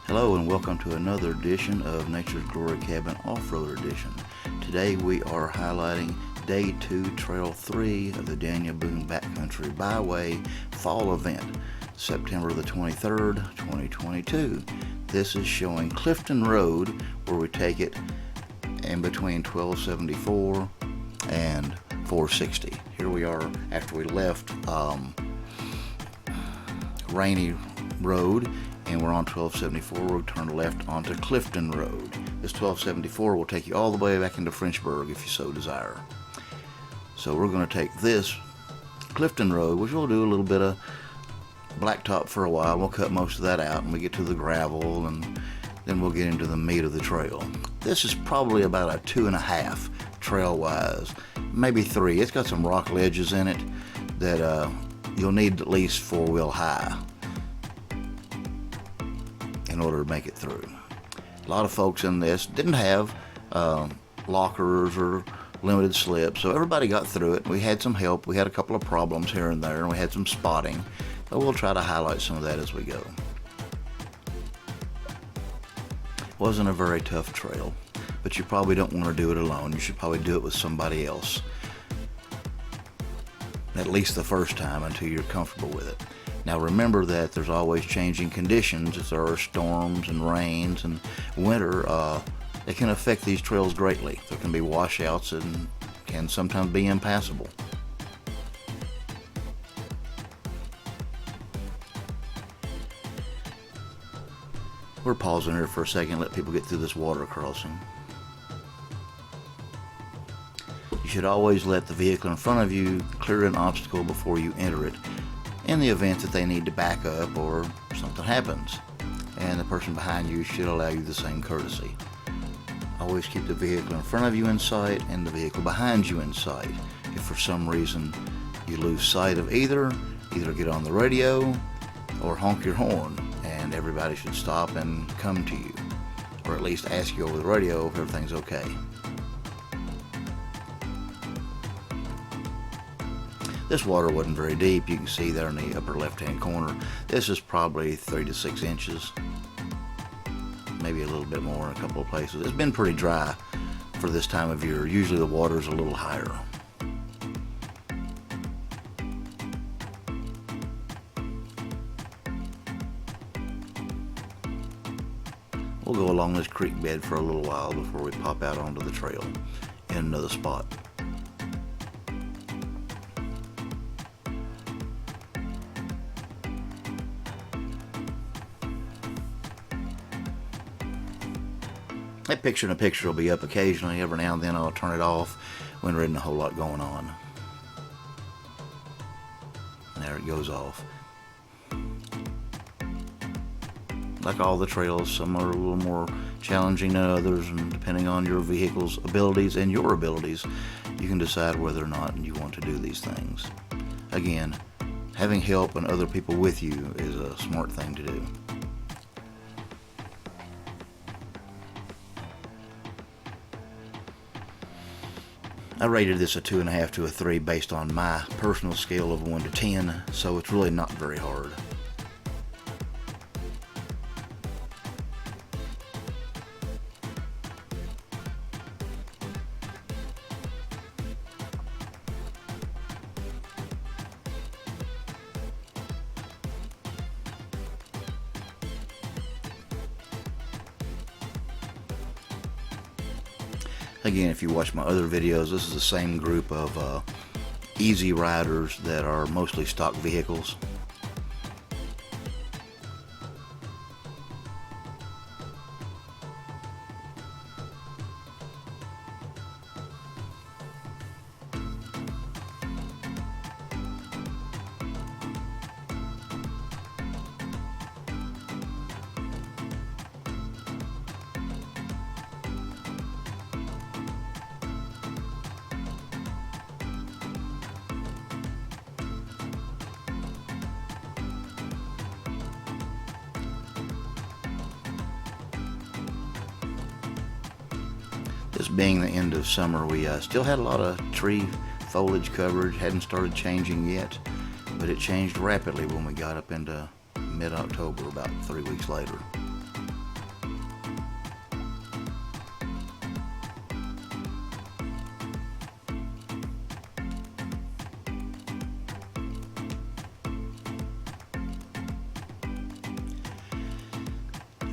Hello and welcome to another edition of Nature's Glory Cabin Off-Road Edition. Today we are highlighting Day 2, Trail 3 of the Daniel Boone Backcountry Byway Fall Event, September the 23rd, 2022. This is showing Clifton Road, where we take it in between 1274 and 460. Here we are after we left Rainy Road, and we're on 1274. We'll turn left onto Clifton Road. This 1274 will take you all the way back into Frenchburg if you so desire. So we're going to take this Clifton Road, which we'll do a little bit of blacktop for a while. We'll cut most of that out and we get to the gravel, and then we'll get into the meat of the trail. This is probably about a 2.5 trail wise, maybe 3. It's got some rock ledges in it that you'll need at least 4-wheel high in order to make it through. A lot of folks in this didn't have lockers or limited slips, so everybody got through it. We had some help. We had a couple of problems here and there, and we had some spotting, but we'll try to highlight some of that as we go. Wasn't a very tough trail, but you probably don't want to do it alone. You should probably do it with somebody else, at least the first time, until you're comfortable with it. Now remember that there's always changing conditions. If there are storms and rains and winter, it can affect these trails greatly. There can be washouts and can sometimes be impassable. We're pausing here for a second, let people get through this water crossing. You should always let the vehicle in front of you clear an obstacle before you enter it, in the event that they need to back up or something happens, and the person behind you should allow you the same courtesy. Always keep the vehicle in front of you in sight and the vehicle behind you in sight. If for some reason you lose sight of either get on the radio or honk your horn, and everybody should stop and come to you, or at least ask you over the radio if everything's okay. This water wasn't very deep. You can see there in the upper left-hand corner. This is probably 3 to 6 inches, maybe a little bit more in a couple of places. It's been pretty dry for this time of year. Usually the water's a little higher. We'll go along this creek bed for a little while before we pop out onto the trail in another spot. That picture-in-a-picture will be up occasionally. Every now and then I'll turn it off when there isn't a whole lot going on. And there it goes off. Like all the trails, some are a little more challenging than others, and depending on your vehicle's abilities and your abilities, you can decide whether or not you want to do these things. Again, having help and other people with you is a smart thing to do. I rated this a 2.5 to a 3 based on my personal scale of 1 to 10, so it's really not very hard. Again, if you watch my other videos, this is the same group of easy riders that are mostly stock vehicles. This being the end of summer, we still had a lot of tree foliage coverage. Hadn't started changing yet, but it changed rapidly when we got up into mid-October, about 3 weeks later.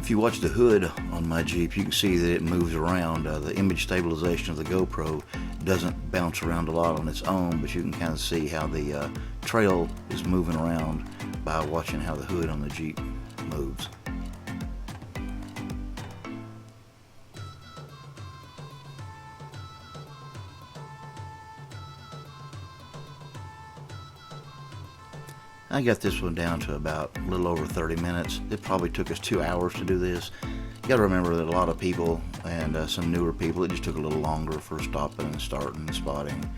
If you watch the hood on my Jeep, you can see that it moves around. The image stabilization of the GoPro doesn't bounce around a lot on its own, but you can kind of see how the trail is moving around by watching how the hood on the Jeep moves. I got this one down to about a little over 30 minutes. It probably took us 2 hours to do this. You got to remember that a lot of people and some newer people, it just took a little longer for stopping and starting and spotting.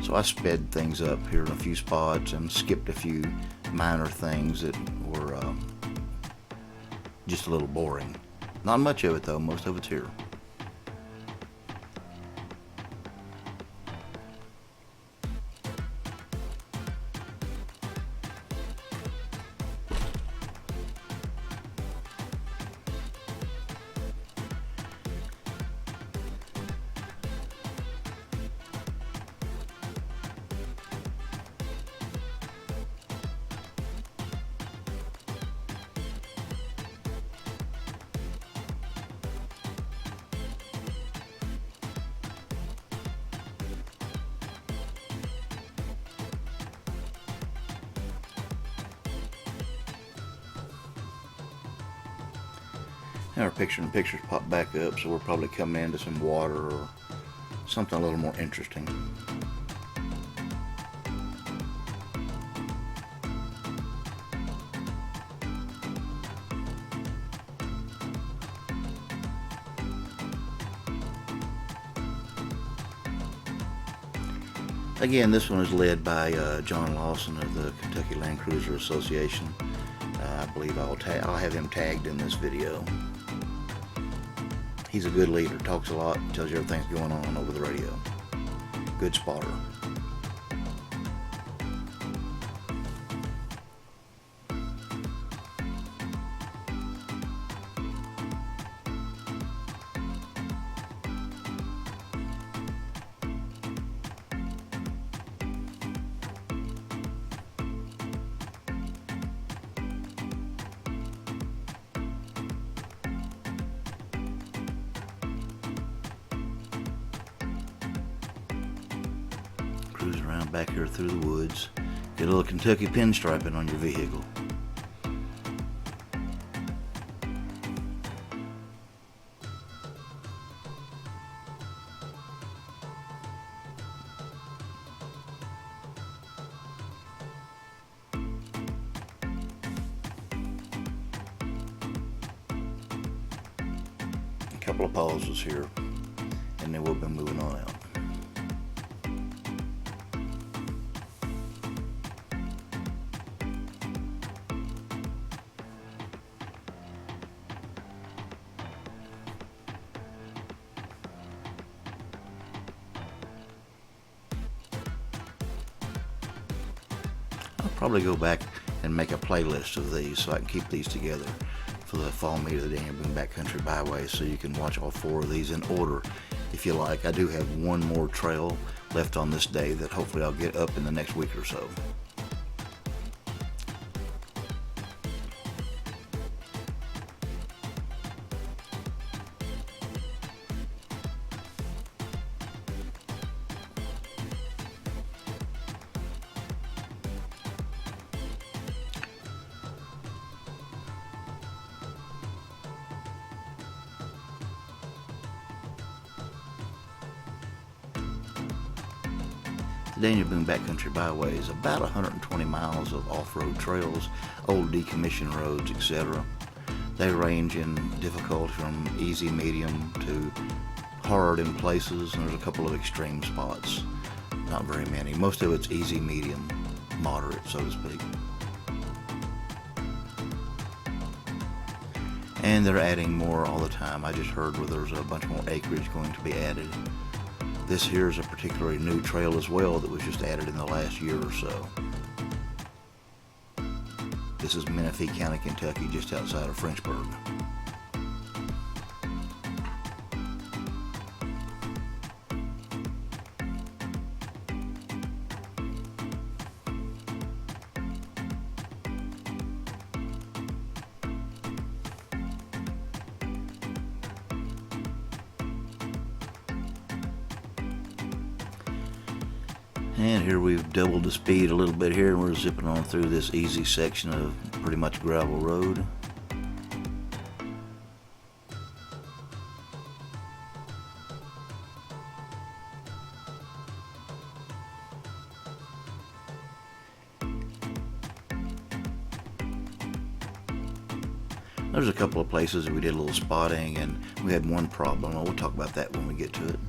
So I sped things up here in a few spots and skipped a few minor things that were just a little boring. Not much of it though, most of it's here. Now our picture-in-pictures pop back up, so we're probably coming into some water or something a little more interesting. Again, this one is led by John Lawson of the Kentucky Land Cruiser Association. I believe I'll have him tagged in this video. He's a good leader, talks a lot, tells you everything's going on over the radio. Good spotter. Cruise around back here through the woods. Get a little Kentucky pinstriping on your vehicle. A couple of pauses here, and then we'll be moving on out. Probably go back and make a playlist of these so I can keep these together for the fall meet of the Daniel Boone Backcountry Byway, so you can watch all 4 of these in order if you like. I do have one more trail left on this day that hopefully I'll get up in the next week or so. The Daniel Boone Backcountry Byway is about 120 miles of off-road trails, old decommissioned roads, etc. They range in difficulty from easy, medium to hard in places, and there's a couple of extreme spots. Not very many. Most of it's easy, medium, moderate, so to speak. And they're adding more all the time. I just heard where there's a bunch more acreage going to be added. This here is a particularly new trail as well that was just added in the last year or so. This is Menifee County, Kentucky, just outside of Frenchburg. And here we've doubled the speed a little bit here, and we're zipping on through this easy section of pretty much gravel road. There's a couple of places that we did a little spotting, and we had one problem. We'll talk about that when we get to it.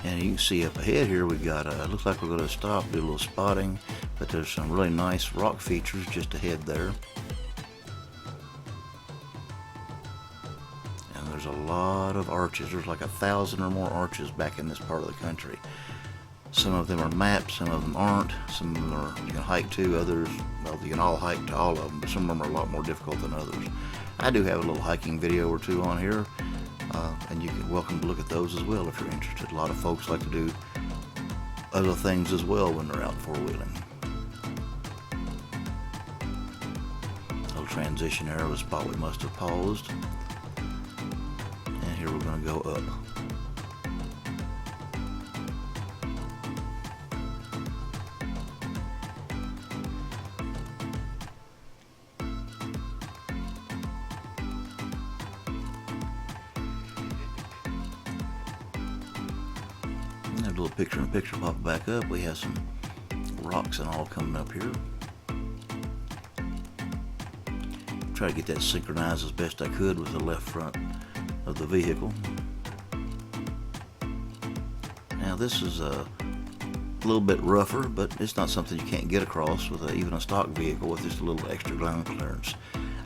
And you can see up ahead here we got looks like we're going to stop, do a little spotting, but there's some really nice rock features just ahead there. And there's a lot of arches. There's like 1,000 or more arches back in this part of the country. Some of them are mapped, some of them aren't. Some of them are you can hike to, others, well, you can all hike to all of them, but some of them are a lot more difficult than others. I do have a little hiking video or two on here. And you're welcome to look at those as well if you're interested. A lot of folks like to do other things as well when they're out four-wheeling. Little transition there of a spot we must have paused. And here we're going to go up. A little picture-in-picture pop back up. We have some rocks and all coming up here. Try to get that synchronized as best I could with the left front of the vehicle. Now this is a little bit rougher, but it's not something you can't get across with even a stock vehicle with just a little extra ground clearance.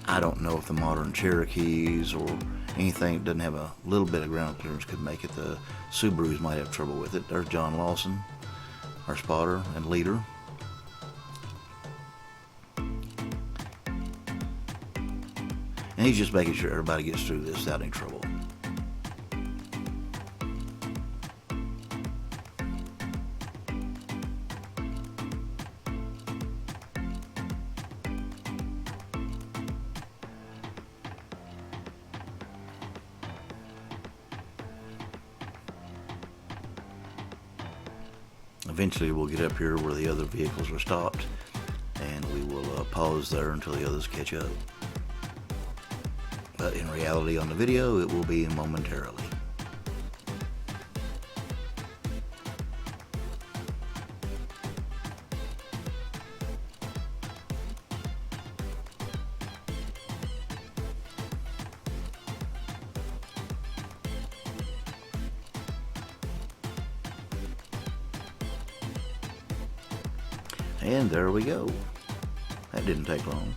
I don't know if the modern Cherokees or anything that doesn't have a little bit of ground clearance could make it. The Subarus might have trouble with it. There's John Lawson, our spotter and leader. And he's just making sure everybody gets through this without any trouble. Eventually we'll get up here where the other vehicles are stopped, and we will pause there until the others catch up. But in reality on the video it will be momentarily. And there we go. That didn't take long.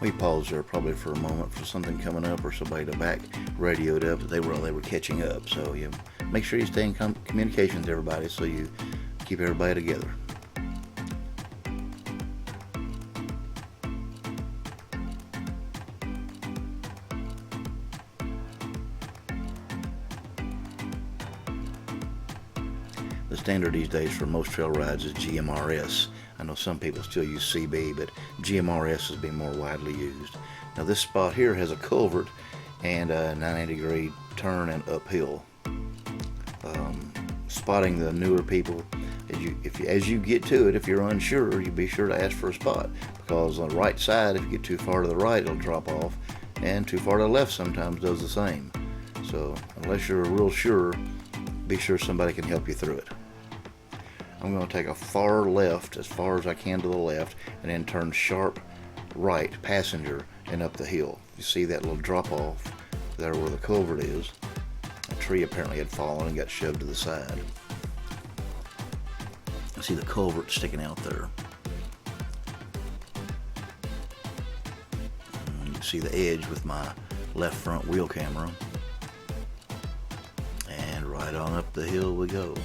We paused there probably for a moment for something coming up or somebody to back radioed up that they were catching up. So you make sure you stay in communication with everybody so you keep everybody together. The standard these days for most trail rides is GMRS. I know some people still use CB, but GMRS is being more widely used. Now this spot here has a culvert and a 90-degree turn and uphill. Spotting the newer people, as you get to it, if you're unsure, you be sure to ask for a spot, because on the right side, if you get too far to the right, it'll drop off, and too far to the left sometimes does the same. So unless you're real sure, be sure somebody can help you through it. I'm going to take a far left, as far as I can to the left, and then turn sharp right, passenger, and up the hill. You see that little drop off there where the culvert is? A tree apparently had fallen and got shoved to the side. I see the culvert sticking out there. And you can see the edge with my left front wheel camera. And right on up the hill we go.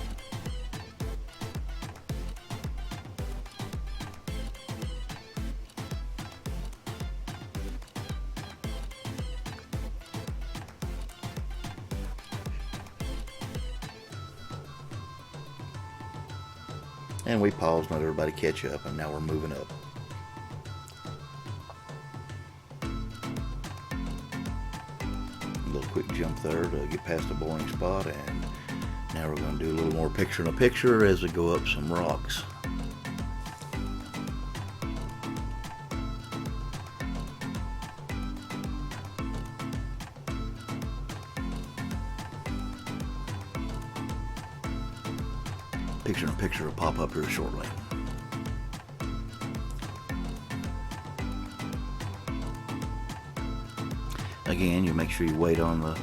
And we paused, let everybody catch up, and now we're moving up. A little quick jump there to get past the boring spot, and now we're going to do a little more picture-in-a-picture as we go up some rocks. Picture-in-a-picture will pop up here shortly. Again, you make sure you wait on the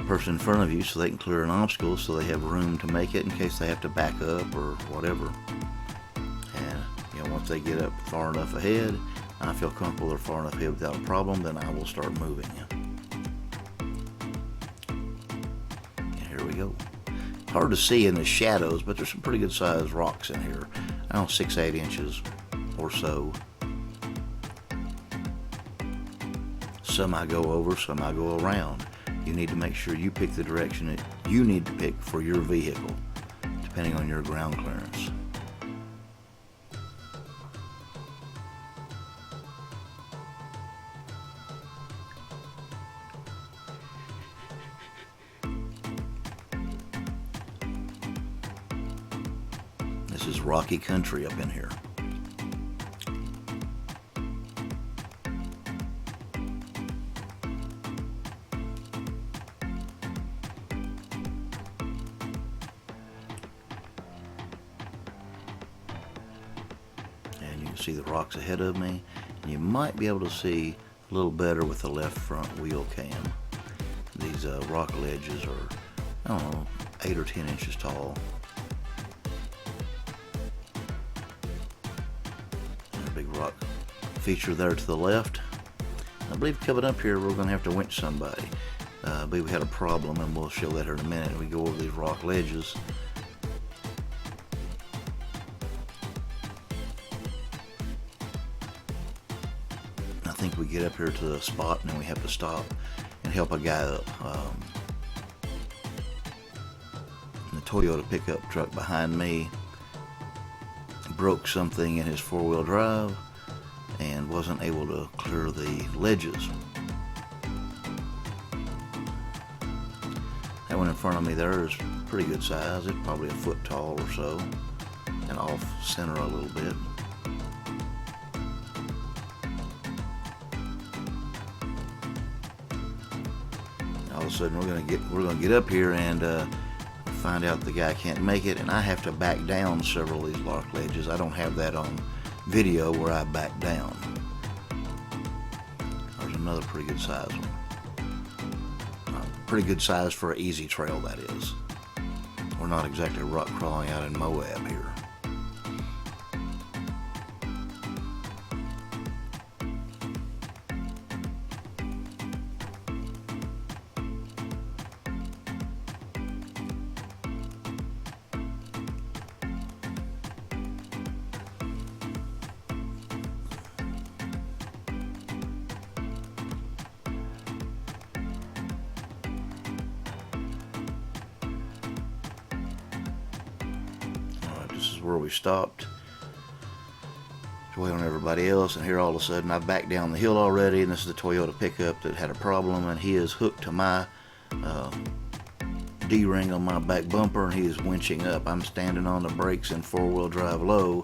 person in front of you so they can clear an obstacle, so they have room to make it in case they have to back up or whatever. And once they get up far enough ahead, I feel comfortable they're far enough ahead without a problem, then I will start moving. And here we go. Hard to see in the shadows, but there's some pretty good sized rocks in here. I don't know, 6-8 inches or so. Some I go over, some I go around. You need to make sure you pick the direction that you need to pick for your vehicle, depending on your ground clearance. This is rocky country up in here. And you can see the rocks ahead of me. And you might be able to see a little better with the left front wheel cam. These rock ledges are, I don't know, 8 or 10 inches tall. Big rock feature there to the left. I believe coming up here we're going to have to winch somebody. I believe we had a problem, and we'll show that here in a minute. We go over these rock ledges. I think we get up here to the spot and then we have to stop and help a guy up. The Toyota pickup truck behind me broke something in his four-wheel drive and wasn't able to clear the ledges. That one in front of me there is pretty good size. It's probably a foot tall or so, and off center a little bit. All of a sudden we're gonna get up here and find out the guy can't make it, and I have to back down several of these rock ledges. I don't have that on video where I back down. There's another pretty good size one. Pretty good size for an easy trail, that is. We're not exactly rock crawling out in Moab here. is where we stopped to wait on everybody else, and here all of a sudden I've backed down the hill already, and this is the Toyota pickup that had a problem, and he is hooked to my D-ring on my back bumper, and he is winching up. I'm standing on the brakes in four-wheel drive low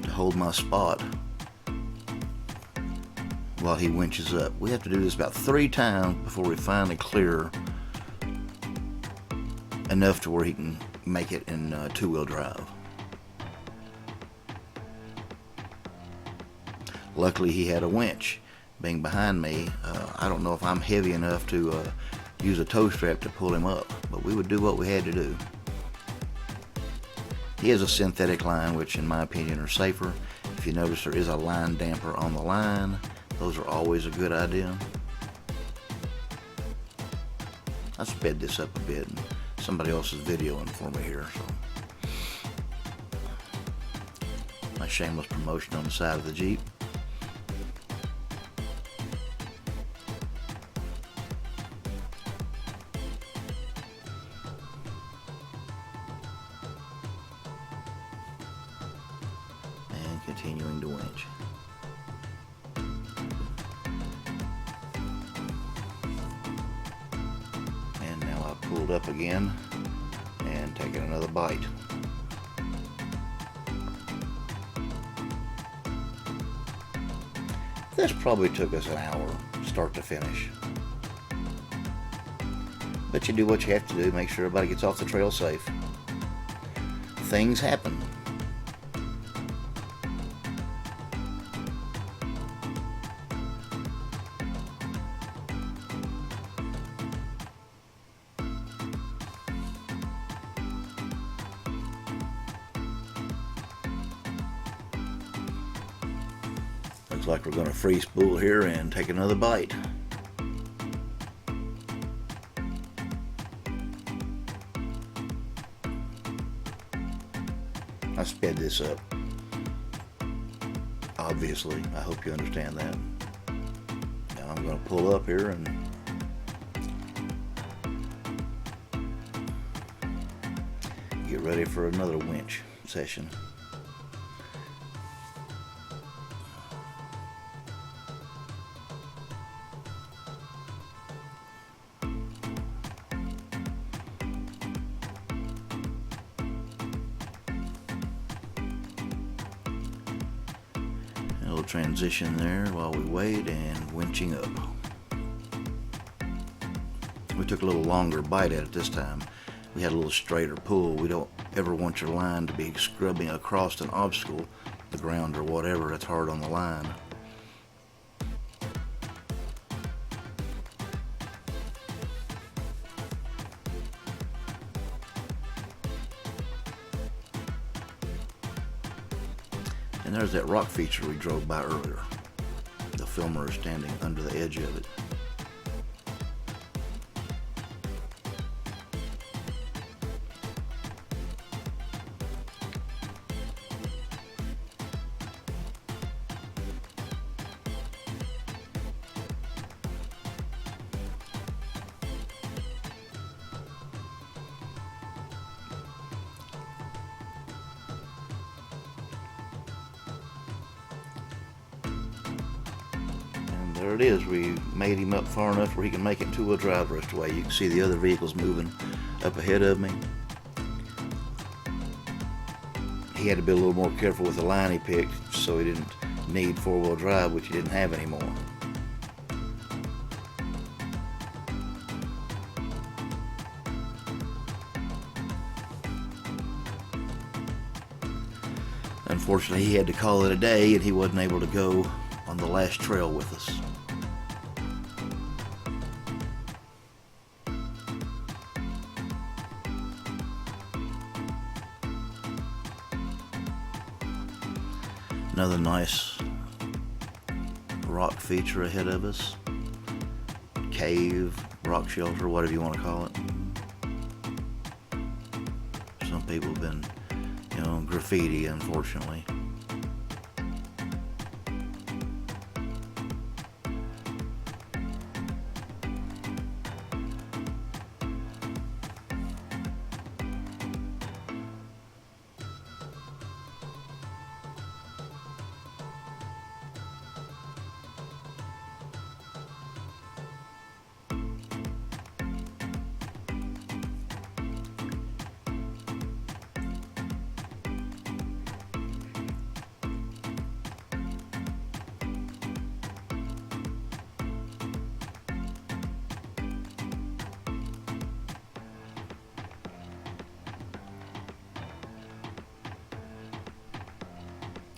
to hold my spot while he winches up. We have to do this about 3 times before we finally clear enough to where he can make it in two-wheel drive. Luckily he had a winch. Being behind me, I don't know if I'm heavy enough to use a tow strap to pull him up, but we would do what we had to do. He has a synthetic line, which in my opinion are safer. If you notice, there is a line damper on the line. Those are always a good idea. I sped this up a bit, and somebody else is videoing for me here, so my shameless promotion on the side of the Jeep. And continuing to winch. And now I've pulled up again and taken another bite. This probably took us an hour, start to finish. But you do what you have to do, make sure everybody gets off the trail safe. Things happen. Looks like we're going to free spool here and take another bite. I sped this up. Obviously, I hope you understand that. Now I'm going to pull up here and get ready for another winch session. A little transition there while we wait, and winching up. We took a little longer bite at it this time. We had a little straighter pull. We don't ever want your line to be scrubbing across an obstacle, the ground or whatever that's hard on the line. And there's that rock feature we drove by earlier. The filmer is standing under the edge of it. There it is. We made him up far enough where he can make it two-wheel drive the rest of the way. You can see the other vehicles moving up ahead of me. He had to be a little more careful with the line he picked, so he didn't need four-wheel drive, which he didn't have anymore. Unfortunately, he had to call it a day, and he wasn't able to go on the last trail with us. Another nice rock feature ahead of us. Cave, rock shelter, whatever you want to call it. Some people have been, graffiti, unfortunately.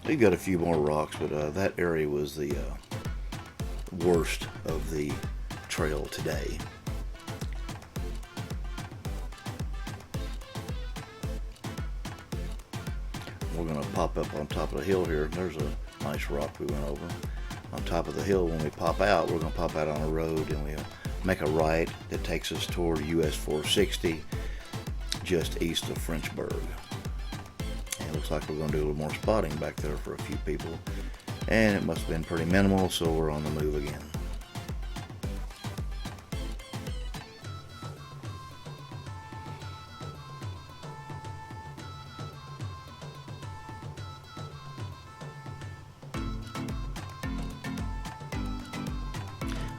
We've got a few more rocks, but that area was the worst of the trail today. We're going to pop up on top of the hill here. There's a nice rock we went over. On top of the hill, when we pop out, we're going to pop out on a road, and we'll make a right that takes us toward US 460, just east of Frenchburg. And it looks like we're going to do a little more spotting back there for a few people. And it must have been pretty minimal, so we're on the move again.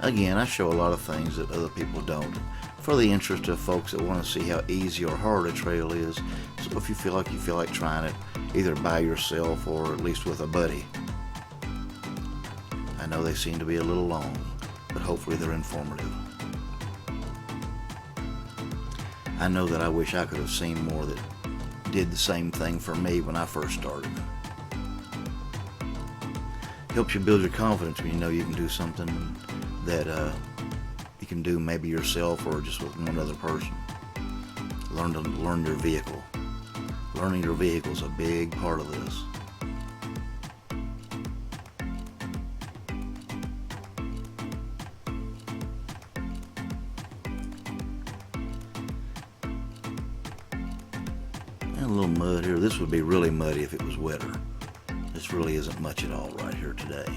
Again, I show a lot of things that other people don't, for the interest of folks that want to see how easy or hard a trail is. So if you feel like trying it, either by yourself or at least with a buddy. I know they seem to be a little long, but hopefully they're informative. I know that I wish I could have seen more that did the same thing for me when I first started. Helps you build your confidence when you know you can do something that you can do maybe yourself or just with one other person. Learn your vehicle. Learning your vehicle is a big part of this. And a little mud here. This would be really muddy if it was wetter. This really isn't much at all right here today.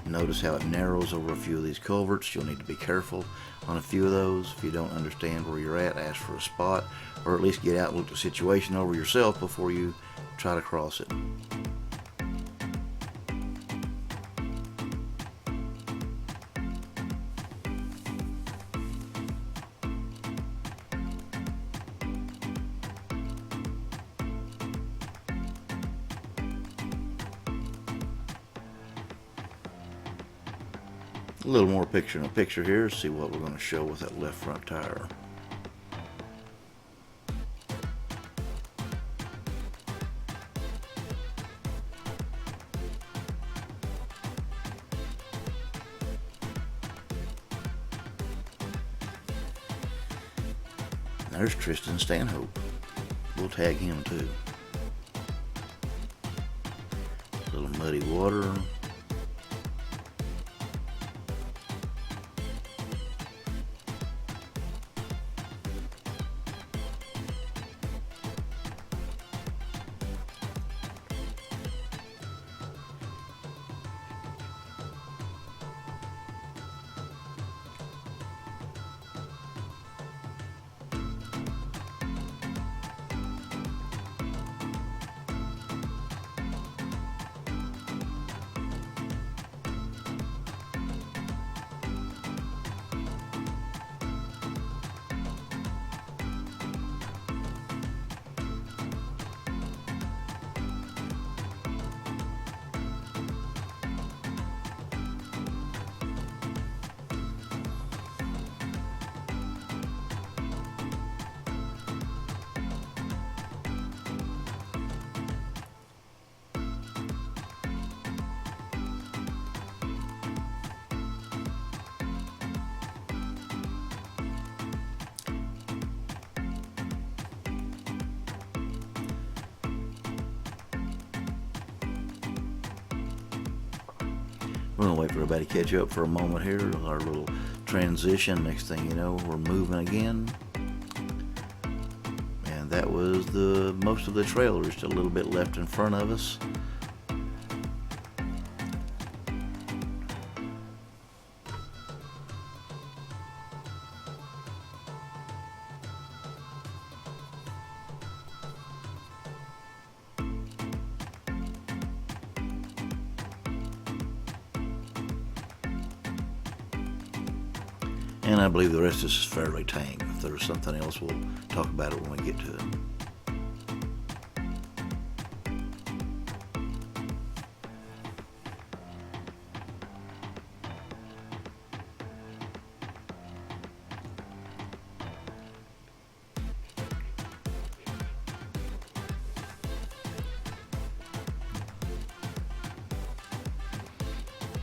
Notice how it narrows over a few of these culverts. You'll need to be careful on a few of those. If you don't understand where you're at, ask for a spot, or at least get out and look the situation over yourself before you try to cross it. A little more picture in a picture here. See what we're going to show with that left front tire. There's Tristan Stanhope. We'll tag him too. A little muddy water. We're going to wait for everybody to catch up for a moment here. Our little transition. Next thing you know, we're moving again. And that was most of the trail. There's still a little bit left in front of us. And I believe the rest of this is fairly tame. If there's something else, we'll talk about it when we get to it.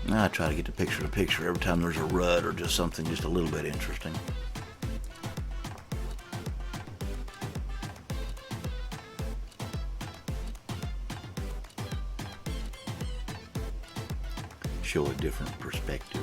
I try to get the picture every time there's a rut or just something just a little bit interesting. Show a different perspective.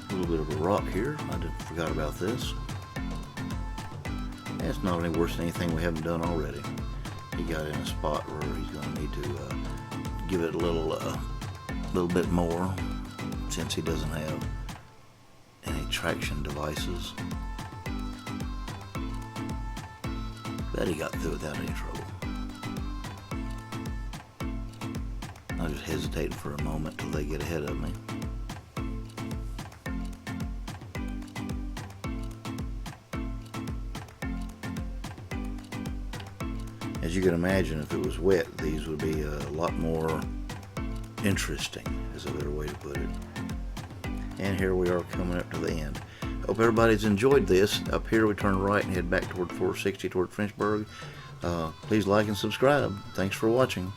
A little bit of a rock here. I forgot about this. And it's not any worse than anything we haven't done already. He got in a spot where he's going to need to give it a little bit more, since he doesn't have any traction devices. But he got through without any trouble. I was just hesitating for a moment till they get ahead of me. As you can imagine, if it was wet, these would be a lot more interesting, is a better way to put it. And here we are coming up to the end. Hope everybody's enjoyed this. Up here we turn right and head back toward 460 toward Frenchburg. Please like and subscribe. Thanks for watching.